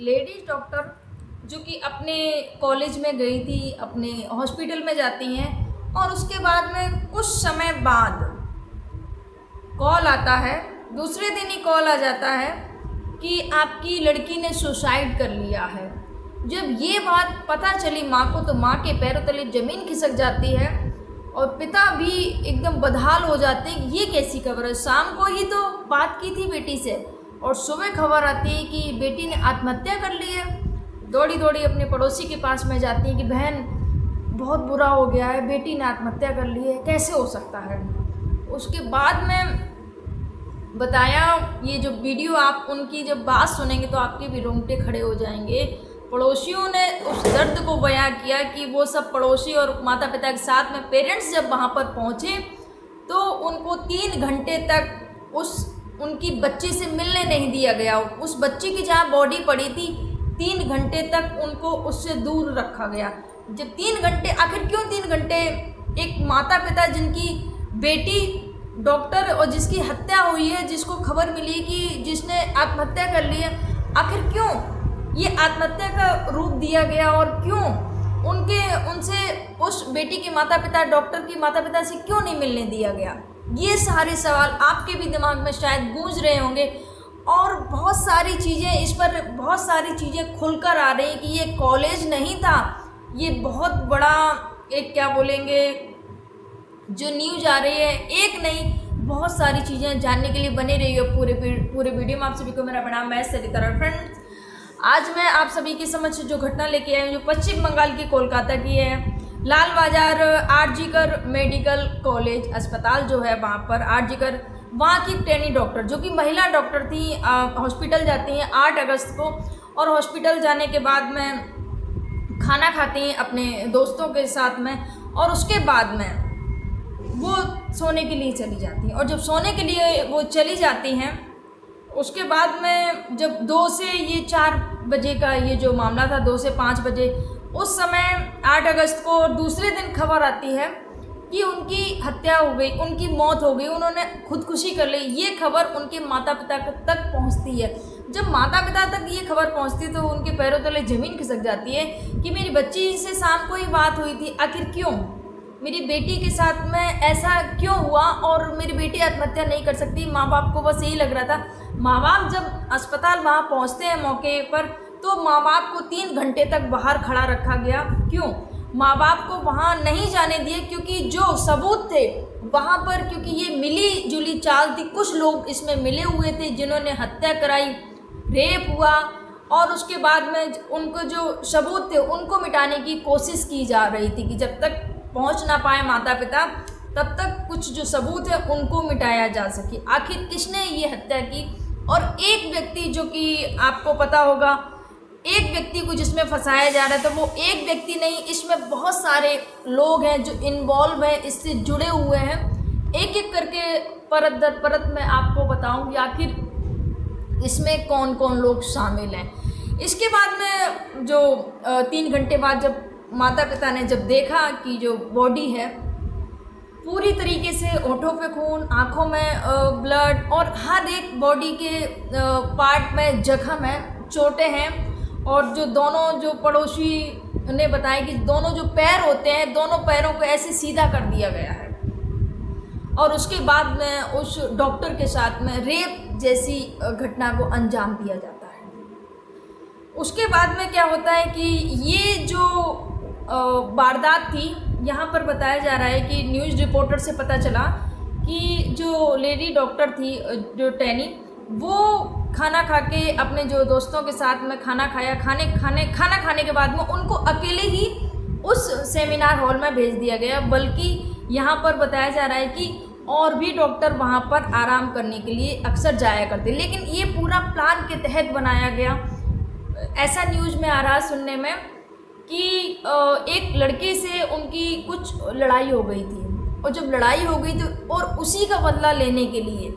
Ladies doctor जो कि अपने कॉलेज में गई थी, अपने हॉस्पिटल में जाती हैं और उसके बाद में कुछ समय बाद कॉल आता है, दूसरे दिन ही कॉल आ जाता है कि आपकी लड़की ने सुसाइड कर लिया है। जब ये बात पता चली माँ को तो माँ के पैरों तले ज़मीन खिसक जाती है और पिता भी एकदम बदहाल हो जाते हैं। ये कैसी खबर है, शाम को ही तो बात की थी बेटी से और सुबह खबर आती है कि बेटी ने आत्महत्या कर ली है। दौड़ी दौड़ी अपने पड़ोसी के पास में जाती है कि बहन बहुत बुरा हो गया है, बेटी ने आत्महत्या कर ली है, कैसे हो सकता है। उसके बाद में बताया, ये जो वीडियो आप उनकी जब बात सुनेंगे तो आपके भी रोंगटे खड़े हो जाएंगे। पड़ोसियों ने उस दर्द को बयां किया कि वो सब पड़ोसी और माता पिता के साथ में पेरेंट्स जब वहाँ पर पहुँचे तो उनको 3 घंटे तक उनकी बच्ची से मिलने नहीं दिया गया। उस बच्ची की जहाँ बॉडी पड़ी थी 3 घंटे तक उनको उससे दूर रखा गया। जब 3 घंटे, आखिर क्यों 3 घंटे? एक माता पिता जिनकी बेटी डॉक्टर और जिसकी हत्या हुई है, जिसको खबर मिली कि जिसने आत्महत्या कर ली है, आखिर क्यों ये आत्महत्या का रूप दिया गया और क्यों उनसे उस बेटी के माता पिता, डॉक्टर की माता पिता से क्यों नहीं मिलने दिया गया? ये सारे सवाल आपके भी दिमाग में शायद गूंज रहे होंगे और बहुत सारी चीज़ें इस पर, बहुत सारी चीज़ें खुलकर आ रही हैं कि ये कॉलेज नहीं था, ये बहुत बड़ा एक क्या बोलेंगे जो न्यूज़ आ रही है, एक नहीं बहुत सारी चीज़ें जानने के लिए बने रही हो पूरे वीडियो में। आप सभी को मेरा प्रणाम, मैं सरिता। फ्रेंड्स, आज मैं आप सभी के समक्ष जो घटना लेके आई हूँ जो पश्चिम बंगाल की कोलकाता की है। लाल बाजार आरजीकर मेडिकल कॉलेज अस्पताल जो है वहाँ पर आरजीकर, वहाँ की ट्रेनी डॉक्टर जो कि महिला डॉक्टर थी, हॉस्पिटल जाती हैं 8 अगस्त को और हॉस्पिटल जाने के बाद में खाना खाती हैं अपने दोस्तों के साथ में और उसके बाद में वो सोने के लिए चली जाती हैं। और जब सोने के लिए वो चली जाती हैं उसके बाद में जब 2 से ये 4 बजे का ये जो मामला था, 2 से 5 बजे उस समय 8 अगस्त को दूसरे दिन खबर आती है कि उनकी हत्या हो गई, उनकी मौत हो गई, उन्होंने खुदकुशी कर ली। ये खबर उनके माता पिता तक पहुंचती है। जब माता पिता तक ये खबर पहुंचती है तो उनके पैरों तले ज़मीन खिसक जाती है कि मेरी बच्ची से शाम को ही बात हुई थी, आखिर क्यों मेरी बेटी के साथ में ऐसा क्यों हुआ और मेरी बेटी आत्महत्या नहीं कर सकती। माँ बाप को बस यही लग रहा था। माँ बाप जब अस्पताल वहाँ पहुँचते हैं मौके पर तो माँ बाप को 3 घंटे तक बाहर खड़ा रखा गया। क्यों? माँ बाप को वहाँ नहीं जाने दिए क्योंकि जो सबूत थे वहाँ पर, क्योंकि ये मिली जुली चाल थी, कुछ लोग इसमें मिले हुए थे जिन्होंने हत्या कराई, रेप हुआ और उसके बाद में उनको जो सबूत थे उनको मिटाने की कोशिश की जा रही थी कि जब तक पहुंच ना पाए माता पिता तब तक कुछ जो सबूत है उनको मिटाया जा सके। आखिर किसने ये हत्या की? और एक व्यक्ति जो कि आपको पता होगा, एक व्यक्ति को जिसमें फंसाया जा रहा है, तो वो एक व्यक्ति नहीं, इसमें बहुत सारे लोग हैं जो इन्वॉल्व हैं, इससे जुड़े हुए हैं। एक एक करके परत दर परत मैं आपको बताऊंगी आखिर इसमें कौन कौन लोग शामिल हैं। इसके बाद में जो 3 घंटे बाद जब माता पिता ने जब देखा कि जो बॉडी है पूरी तरीके से होठों पे खून, आँखों में ब्लड और हर एक बॉडी के पार्ट में जख्म है, चोटें हैं और जो दोनों जो पड़ोसी ने बताया कि दोनों जो पैर होते हैं, दोनों पैरों को ऐसे सीधा कर दिया गया है और उसके बाद में उस डॉक्टर के साथ में रेप जैसी घटना को अंजाम दिया जाता है। उसके बाद में क्या होता है कि ये जो वारदात थी, यहाँ पर बताया जा रहा है कि न्यूज़ रिपोर्टर से पता चला कि जो लेडी डॉक्टर थी, जो टैनी, वो खाना खा के अपने जो दोस्तों के साथ में खाना खाया, खाना खाने के बाद में उनको अकेले ही उस सेमिनार हॉल में भेज दिया गया। बल्कि यहाँ पर बताया जा रहा है कि और भी डॉक्टर वहाँ पर आराम करने के लिए अक्सर जाया करते, लेकिन ये पूरा प्लान के तहत बनाया गया। ऐसा न्यूज़ में आ रहा सुनने में कि एक लड़के से उनकी कुछ लड़ाई हो गई थी और जब लड़ाई हो गई तो और उसी का बदला लेने के लिए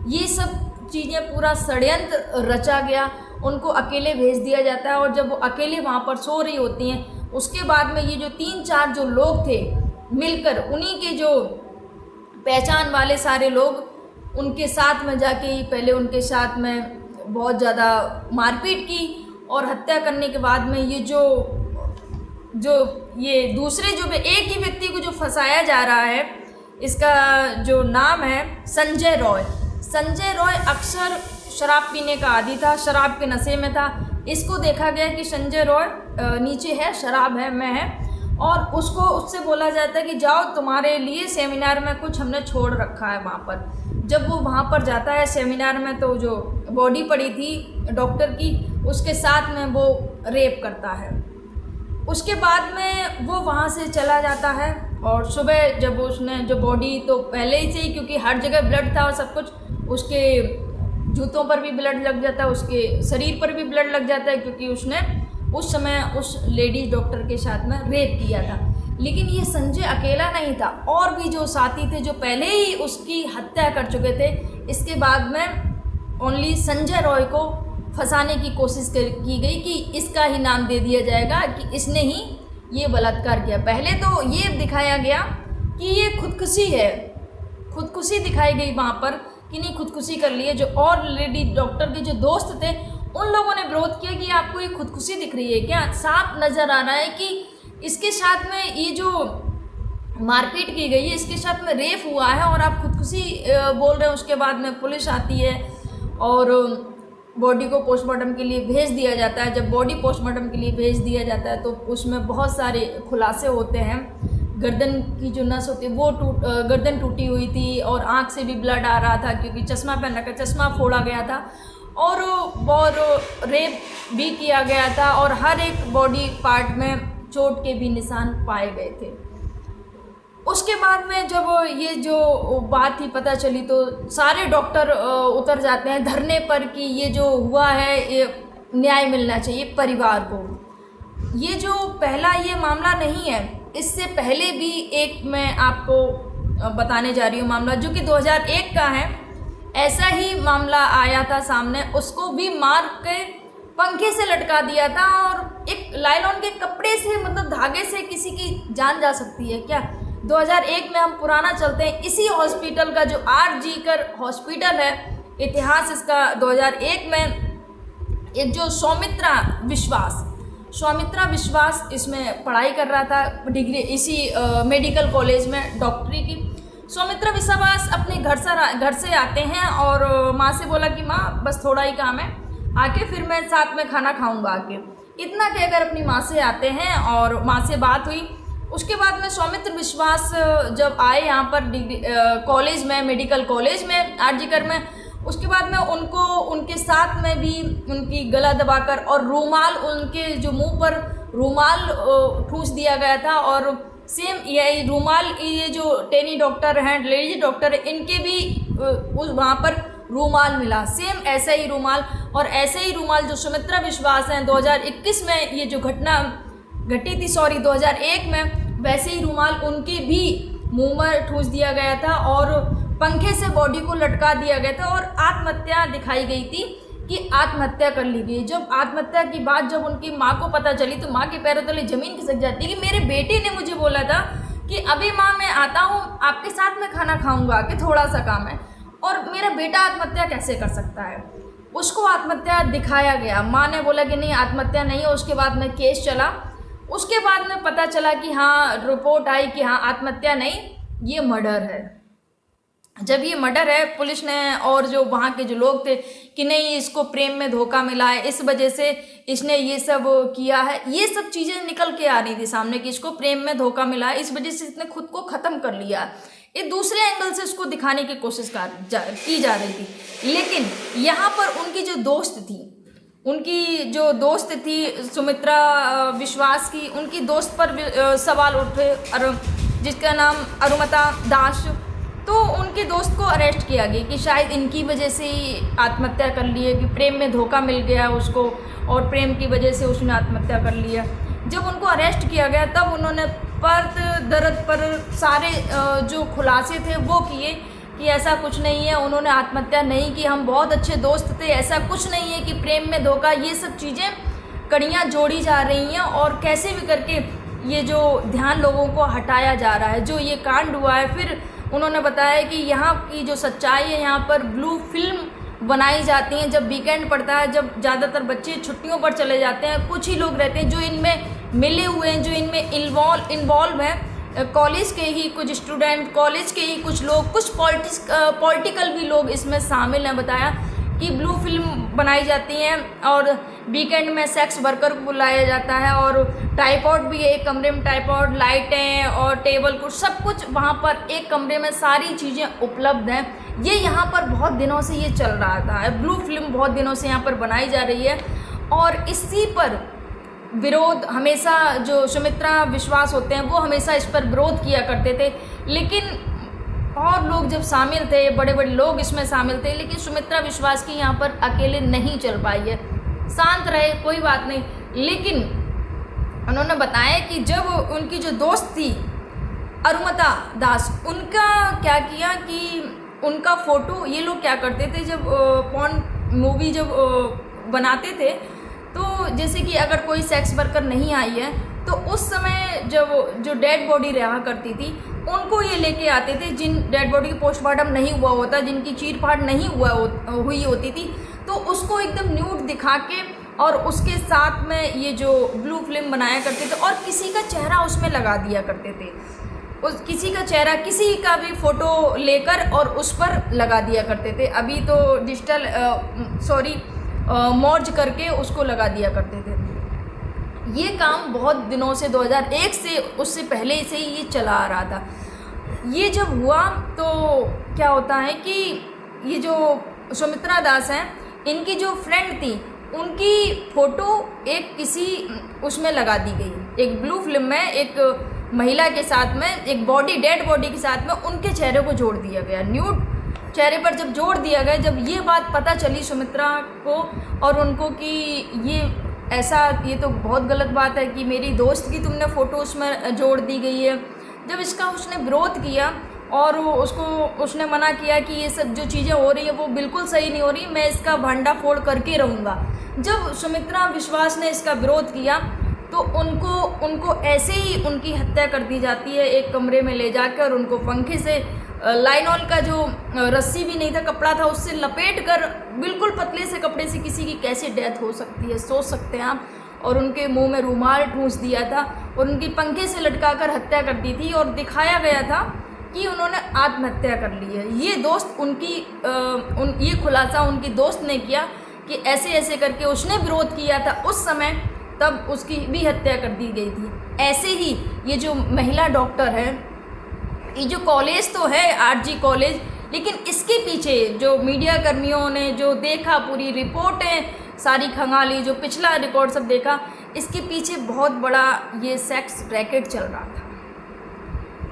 ये सब चीज़ें, पूरा षड्यंत्र रचा गया। उनको अकेले भेज दिया जाता है और जब वो अकेले वहाँ पर सो रही होती हैं उसके बाद में ये जो 3-4 जो लोग थे मिलकर, उन्हीं के जो पहचान वाले सारे लोग उनके साथ में जाके पहले उनके साथ में बहुत ज़्यादा मारपीट की और हत्या करने के बाद में ये जो जो ये दूसरे जो एक ही व्यक्ति को जो फंसाया जा रहा है, इसका जो नाम है संजय रॉय। संजय रॉय अक्सर शराब पीने का आदी था, शराब के नशे में था। इसको देखा गया कि संजय रॉय नीचे है, शराब है, मैं है, और उससे बोला जाता है कि जाओ तुम्हारे लिए सेमिनार में कुछ हमने छोड़ रखा है वहाँ पर। जब वो वहाँ पर जाता है सेमिनार में, तो जो बॉडी पड़ी थी डॉक्टर की, उसके साथ में वो रेप करता है। उसके बाद में वो वहाँ से चला जाता है, और सुबह जब उसने जो बॉडी, तो पहले ही से ही क्योंकि हर जगह ब्लड था और सब कुछ, उसके जूतों पर भी ब्लड लग जाता है, उसके शरीर पर भी ब्लड लग जाता है, क्योंकि उसने उस समय उस लेडी डॉक्टर के साथ में रेप किया था। लेकिन ये संजय अकेला नहीं था, और भी जो साथी थे जो पहले ही उसकी हत्या कर चुके थे। इसके बाद में ओनली संजय रॉय को फंसाने की कोशिश की गई कि इसका ही नाम दे दिया जाएगा कि इसने ही ये बलात्कार किया। पहले तो ये दिखाया गया कि ये खुदकुशी है, खुदकुशी दिखाई गई वहाँ पर कि नहीं खुदकुशी कर लिए। जो और लेडी डॉक्टर के जो दोस्त थे, उन लोगों ने विरोध किया कि आपको ये खुदकुशी दिख रही है क्या? साफ नज़र आ रहा है कि इसके साथ में ये जो मारपीट की गई है, इसके साथ में रेप हुआ है, और आप खुदकुशी बोल रहे हैं। उसके बाद में पुलिस आती है और बॉडी को पोस्टमार्टम के लिए भेज दिया जाता है। जब बॉडी पोस्टमार्टम के लिए भेज दिया जाता है, तो उसमें बहुत सारे खुलासे होते हैं। गर्दन की जो नस होती है वो गर्दन टूटी हुई थी, और आँख से भी ब्लड आ रहा था, क्योंकि चश्मा पहन रखा, चश्मा फोड़ा गया था, और रेप भी किया गया था, और हर एक बॉडी पार्ट में चोट के भी निशान पाए गए थे। उसके बाद में जब ये जो बात ही पता चली, तो सारे डॉक्टर उतर जाते हैं धरने पर कि ये जो हुआ है ये न्याय मिलना चाहिए परिवार को। ये जो पहला ये मामला नहीं है, इससे पहले भी एक मैं आपको बताने जा रही हूँ मामला, जो कि 2001 का है। ऐसा ही मामला आया था सामने, उसको भी मार के पंखे से लटका दिया था, और एक लाइलॉन के कपड़े से, मतलब धागे से किसी की जान जा सकती है क्या? 2001 में हम पुराना चलते हैं, इसी हॉस्पिटल का जो आर.जी. कर हॉस्पिटल है, इतिहास इसका 2001 में एक जो सौमित्रा विश्वास इसमें पढ़ाई कर रहा था, डिग्री इसी मेडिकल कॉलेज में डॉक्टरी की। सौमित्रा विश्वास अपने घर से आते हैं, और माँ से बोला कि माँ बस थोड़ा ही काम है, आके फिर मैं साथ में खाना खाऊंगा आके। इतना कहकर अपनी माँ से आते हैं, और माँ से बात हुई। उसके बाद में सौमित्र विश्वास जब आए यहाँ पर कॉलेज में, मेडिकल कॉलेज में आर.जी. कर में, उसके बाद में उनको उनके साथ में भी उनकी गला दबाकर और रूमाल, उनके जो मुंह पर रूमाल ठूंस दिया गया था, और सेम यही रूमाल ये जो टेनी डॉक्टर हैं, लेडीज डॉक्टर, इनके भी उस वहाँ पर रूमाल मिला, सेम ऐसा ही रूमाल। और ऐसे ही रूमाल जो सुमित्रा विश्वास हैं 2021 में ये जो घटना घटी थी, 2001 में, वैसे ही रूमाल उनके भी मुंह में ठूंस दिया गया था, और पंखे से बॉडी को लटका दिया गया था, और आत्महत्या दिखाई गई थी कि आत्महत्या कर ली गई। जब आत्महत्या की बात जब उनकी माँ को पता चली, तो माँ के पैरों तले ज़मीन खिसक जाती है कि मेरे बेटे ने मुझे बोला था कि अभी माँ मैं आता हूँ, आपके साथ में खाना खाऊंगा, कि थोड़ा सा काम है, और मेरा बेटा आत्महत्या कैसे कर सकता है? उसको आत्महत्या दिखाया गया। माँ ने बोला कि नहीं आत्महत्या नहीं है। उसके बाद में केस चला, उसके बाद में पता चला कि हाँ, रिपोर्ट आई कि हाँ आत्महत्या नहीं, ये मर्डर है। जब ये मर्डर है, पुलिस ने और जो वहाँ के जो लोग थे कि नहीं इसको प्रेम में धोखा मिला है, इस वजह से इसने ये सब किया है, ये सब चीज़ें निकल के आ रही थी सामने कि इसको प्रेम में धोखा मिला है, इस वजह से इसने खुद को ख़त्म कर लिया। ये दूसरे एंगल से इसको दिखाने की कोशिश की जा रही थी। लेकिन यहाँ पर उनकी जो दोस्त थी सुमित्रा विश्वास की, उनकी दोस्त पर सवाल उठे, जिसका नाम अरुमता दास, तो उनके दोस्त को अरेस्ट किया गया कि शायद इनकी वजह से ही आत्महत्या कर ली है, कि प्रेम में धोखा मिल गया उसको, और प्रेम की वजह से उसने आत्महत्या कर लिया। जब उनको अरेस्ट किया गया, तब उन्होंने परत दर्द पर सारे जो खुलासे थे वो किए कि ऐसा कुछ नहीं है, उन्होंने आत्महत्या नहीं की, हम बहुत अच्छे दोस्त थे, ऐसा कुछ नहीं है कि प्रेम में धोखा। ये सब चीज़ें कड़ियाँ जोड़ी जा रही हैं, और कैसे भी करके ये जो ध्यान लोगों को हटाया जा रहा है, जो ये कांड हुआ है। फिर उन्होंने बताया कि यहाँ की जो सच्चाई है, यहाँ पर ब्लू फिल्म बनाई जाती हैं जब वीकेंड पड़ता है, जब ज़्यादातर बच्चे छुट्टियों पर चले जाते हैं। कुछ ही लोग रहते हैं जो इनमें मिले हुए हैं, जो इनमें इन्वॉल्व हैं। कॉलेज के ही कुछ स्टूडेंट, कॉलेज के ही कुछ लोग, कुछ पॉलिटिकल भी लोग इसमें शामिल हैं। बताया कि ब्लू फिल्म बनाई जाती हैं और वीकेंड में सेक्स वर्कर को बुलाया जाता है, और ट्राइपॉड भी है एक कमरे में, ट्राइपॉड, लाइटें और टेबल कुछ सब कुछ वहाँ पर एक कमरे में सारी चीज़ें उपलब्ध हैं। ये यहाँ पर बहुत दिनों से ये चल रहा था, ब्लू फिल्म बहुत दिनों से यहाँ पर बनाई जा रही है, और इसी पर विरोध हमेशा जो सुमित्रा विश्वास होते हैं वो हमेशा इस पर विरोध किया करते थे। लेकिन और लोग जब शामिल थे, बड़े बड़े लोग इसमें शामिल थे, लेकिन सुमित्रा विश्वास की यहाँ पर अकेले नहीं चल पाई है। शांत रहे, कोई बात नहीं। लेकिन उन्होंने बताया कि जब उनकी जो दोस्त थी अरुमता दास, उनका क्या किया कि उनका फ़ोटो ये लोग क्या करते थे, जब पॉर्न मूवी जब बनाते थे, तो जैसे कि अगर कोई सेक्स वर्कर नहीं आई है तो उस समय जब जो डेड बॉडी रहा करती थी उनको ये लेके आते थे, जिन डेड बॉडी की पोस्टमार्टम नहीं हुआ होता, जिनकी चीर फाड़ नहीं हुई होती थी, तो उसको एकदम न्यूड दिखा के और उसके साथ में ये जो ब्लू फिल्म बनाया करते थे, और किसी का चेहरा उसमें लगा दिया करते थे। उस किसी का चेहरा, किसी का भी फ़ोटो लेकर और उस पर लगा दिया करते थे। अभी तो डिजिटल मर्ज करके उसको लगा दिया करते थे। ये काम बहुत दिनों से 2001 से, उससे पहले से ही ये चला आ रहा था। ये जब हुआ तो क्या होता है कि ये जो सुमित्रा दास हैं, इनकी जो फ्रेंड थी, उनकी फ़ोटो एक किसी उसमें लगा दी गई, एक ब्लू फिल्म में एक महिला के साथ में, एक डेड बॉडी के साथ में उनके चेहरे को जोड़ दिया गया, न्यूड चेहरे पर जब जोड़ दिया गया। जब ये बात पता चली सुमित्रा को और उनको कि ये तो बहुत गलत बात है कि मेरी दोस्त की तुमने फ़ोटो उसमें जोड़ दी गई है। जब इसका उसने विरोध किया और उसने मना किया कि ये सब जो चीज़ें हो रही है वो बिल्कुल सही नहीं हो रही, मैं इसका भंडाफोड़ करके रहूँगा। जब सुमित्रा विश्वास ने इसका विरोध किया तो उनको ऐसे ही उनकी हत्या कर दी जाती है, एक कमरे में ले जाकर उनको पंखे से लाइनॉल का जो रस्सी भी नहीं था, कपड़ा था, उससे लपेट कर, बिल्कुल पतले से कपड़े से किसी की कैसे डेथ हो सकती है सोच सकते हैं आप। और उनके मुंह में रूमाल ठूंस दिया था और उनकी पंखे से लटकाकर हत्या कर दी थी, और दिखाया गया था कि उन्होंने आत्महत्या कर ली है। ये दोस्त ये खुलासा उनकी दोस्त ने किया कि ऐसे ऐसे करके उसने विरोध किया था उस समय, तब उसकी भी हत्या कर दी गई थी। ऐसे ही ये जो महिला डॉक्टर है, ये जो कॉलेज तो है आरजी कॉलेज, लेकिन इसके पीछे जो मीडिया कर्मियों ने जो देखा, पूरी रिपोर्टें सारी खंगाली, जो पिछला रिकॉर्ड सब देखा, इसके पीछे बहुत बड़ा ये सेक्स रैकेट चल रहा था।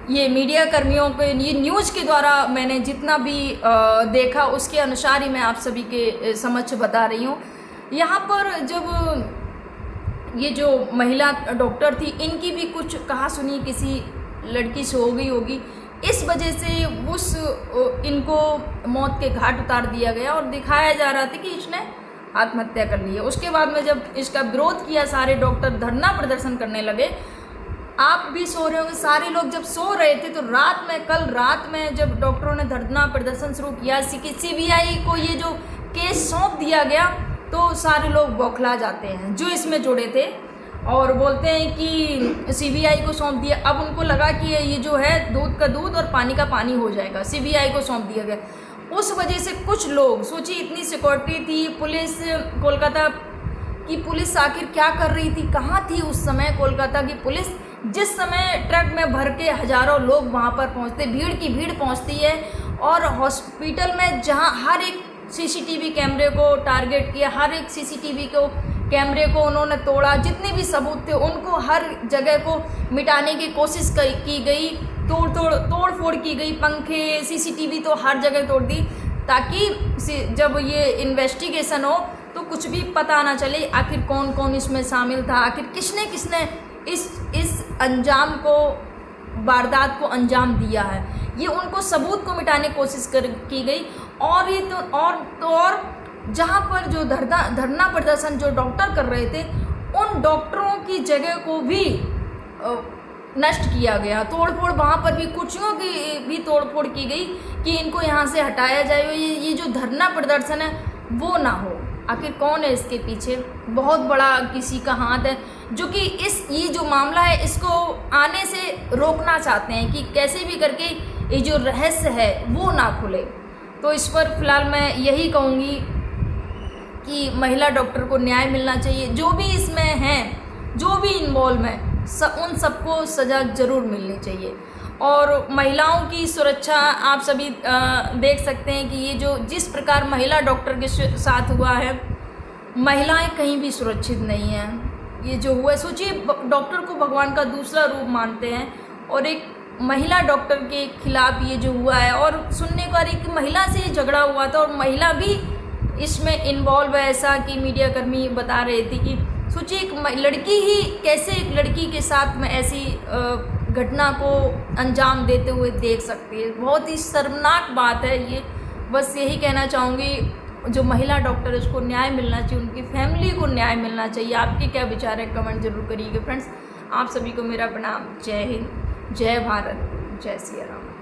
ये मीडिया कर्मियों के, ये न्यूज़ के द्वारा मैंने जितना भी देखा उसके अनुसार ही मैं आप सभी के समक्ष बता रही हूँ। यहाँ पर जब ये जो महिला डॉक्टर थी, इनकी भी कुछ कहा सुनी किसी लड़की से हो गई होगी, इस वजह से इनको मौत के घाट उतार दिया गया और दिखाया जा रहा था कि इसने आत्महत्या कर ली है। उसके बाद में जब इसका विरोध किया, सारे डॉक्टर धरना प्रदर्शन करने लगे। आप भी सो रहे होंगे, सारे लोग जब सो रहे थे तो कल रात में जब डॉक्टरों ने धरना प्रदर्शन शुरू किया, CBI को ये जो केस सौंप दिया गया, तो सारे लोग बौखला जाते हैं जो इसमें जुड़े थे और बोलते हैं कि CBI को सौंप दिया। अब उनको लगा कि ये जो है दूध का दूध और पानी का पानी हो जाएगा, CBI को सौंप दिया गया। उस वजह से कुछ लोग सोचिए, इतनी सिक्योरिटी थी, पुलिस, कोलकाता की पुलिस आखिर क्या कर रही थी, कहाँ थी उस समय कोलकाता की पुलिस, जिस समय ट्रक में भर के हज़ारों लोग वहाँ पर पहुँचते, भीड़ की भीड़ पहुँचती है, और हॉस्पिटल में जहाँ हर एक CCTV कैमरे को टारगेट किया, हर एक CCTV को कैमरे को उन्होंने तोड़ा, जितने भी सबूत थे उनको हर जगह को मिटाने की कोशिश की गई, तोड़ फोड़ की गई, पंखे, CCTV तो हर जगह तोड़ दी, ताकि जब ये इन्वेस्टिगेशन हो तो कुछ भी पता ना चले आखिर कौन कौन इसमें शामिल था, आखिर किसने किसने इस अंजाम को, वारदात को अंजाम दिया है। ये उनको सबूत को मिटाने की कोशिश की गई। और ये और जहाँ पर जो धरना प्रदर्शन जो डॉक्टर कर रहे थे, उन डॉक्टरों की जगह को भी नष्ट किया गया, तोड़ फोड़ वहाँ पर भी कुर्सियों की भी तोड़ फोड़ की गई कि इनको यहाँ से हटाया जाए, ये जो धरना प्रदर्शन है वो ना हो। आखिर कौन है इसके पीछे? बहुत बड़ा किसी का हाथ है जो कि ये जो मामला है इसको आने से रोकना चाहते हैं कि कैसे भी करके ये जो रहस्य है वो ना खुले। तो इस पर फिलहाल मैं यही कहूँगी कि महिला डॉक्टर को न्याय मिलना चाहिए, जो भी इसमें हैं, जो भी इन्वॉल्व हैं, उन सबको सज़ा ज़रूर मिलनी चाहिए। और महिलाओं की सुरक्षा आप सभी देख सकते हैं कि ये जो जिस प्रकार महिला डॉक्टर के साथ हुआ है, महिलाएं कहीं भी सुरक्षित नहीं हैं। ये जो हुआ है, सोचिए डॉक्टर को भगवान का दूसरा रूप मानते हैं और एक महिला डॉक्टर के खिलाफ ये जो हुआ है, और सुनने को आ रही कि महिला से झगड़ा हुआ था और महिला भी इसमें इन्वॉल्व है, ऐसा कि मीडिया कर्मी बता रहे थे कि सोचिए एक लड़की ही कैसे एक लड़की के साथ में ऐसी घटना को अंजाम देते हुए देख सकती है। बहुत ही शर्मनाक बात है ये। बस यही कहना चाहूँगी, जो महिला डॉक्टर है उसको न्याय मिलना चाहिए, उनकी फैमिली को न्याय मिलना चाहिए। आपके क्या विचार है कमेंट जरूर करिएगा फ्रेंड्स। आप सभी को मेरा प्रणाम। जय हिंद, जय भारत, जय सिया राम।